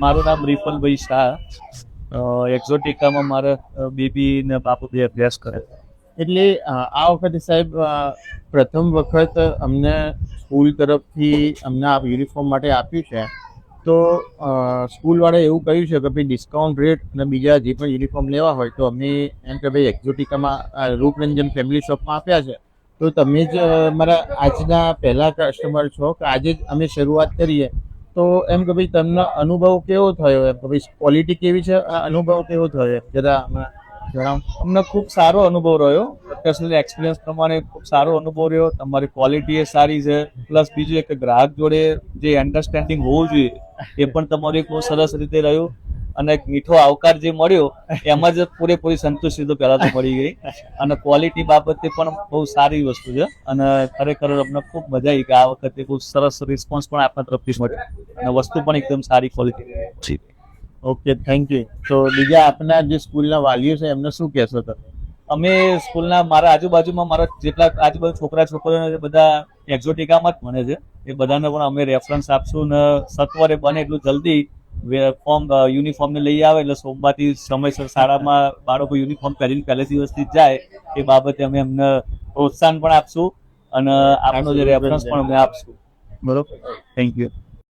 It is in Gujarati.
મારું નામ રિપનભાઈ શાહ. એક્ઝોટિકામાં મારા બેબી ને બાપુ બે અભ્યાસ કરે. એટલે આ વખતે સાહેબ પ્રથમ વખત અમને સ્કૂલ તરફથી અમને આ યુનિફોર્મ માટે આપ્યું છે. તો સ્કૂલવાળાએ એવું કહ્યું છે કે ભાઈ ડિસ્કાઉન્ટ રેટ અને બીજા જે પણ યુનિફોર્મ લેવા હોય તો અમે એમ કે ભાઈ એક્ઝોટિકામાં રૂપરંજન ફેમિલી શોપમાં આપ્યા છે. તો તમે જ મારા આજના પહેલા કસ્ટમર છો કે આજે જ અમે શરૂઆત કરીએ, તો એમ કે ભાઈ તમને અનુભવ કેવો થયો, એમ કે ભાઈ ક્વોલિટી કેવી છે, આ અનુભવ કેવો થયો જરા જણાવો. અમને ખૂબ સારો અનુભવ રહ્યો. પર્સનલ એક્સપિરિયન્સ પ્રમાણે ખૂબ સારો અનુભવ રહ્યો. તમારી ક્વોલિટી એ સારી છે, પ્લસ બીજું એક ગ્રાહક જોડે જે અન્ડરસ્ટેન્ડિંગ હોવું જોઈએ એ પણ તમારું એક બહુ સરસ રીતે રહ્યું. અને એક મીઠો આવકાર જે મળ્યો એમાં જ પૂરેપૂરી સંતુષ્ટિ તો પહેલા તો મળી ગઈ. અને ક્વોલિટી બાબતે પણ બહુ સારી વસ્તુ છે. અને ખરેખર અમને ખૂબ મજા આવી કે આ વખતે બહુ સરસ રિસ્પોન્સ પણ આપણા તરફથી મળ્યો અને વસ્તુ પણ એકદમ સારી ક્વોલિટી. Okay, thank you. તો બીજા આપના જે સ્કૂલના વાલીઓ છે એમને શું કહેશો તમે? અમે સ્કૂલના મારા આજુબાજુમાં મારા જેટલા આજુબાજુ છોકરા છોકરીઓ બધા એક્ઝોટિકામાં જ ભણે છે. એ બધાને પણ અમે રેફરન્સ આપશું ને સત્વરે બને એટલું જલ્દી યુનિફોર્મને લઈ આવે એટલે સોમવારથી સમયસર શાળામાં બાળકો યુનિફોર્મ પહેરીને પહેલે દિવસથી જાય એ બાબતે અમે એમને પ્રોત્સાહન પણ આપશું અને આપણો જે રેફરન્સ પણ અમે આપશું. બરોબર, થેન્ક યુ.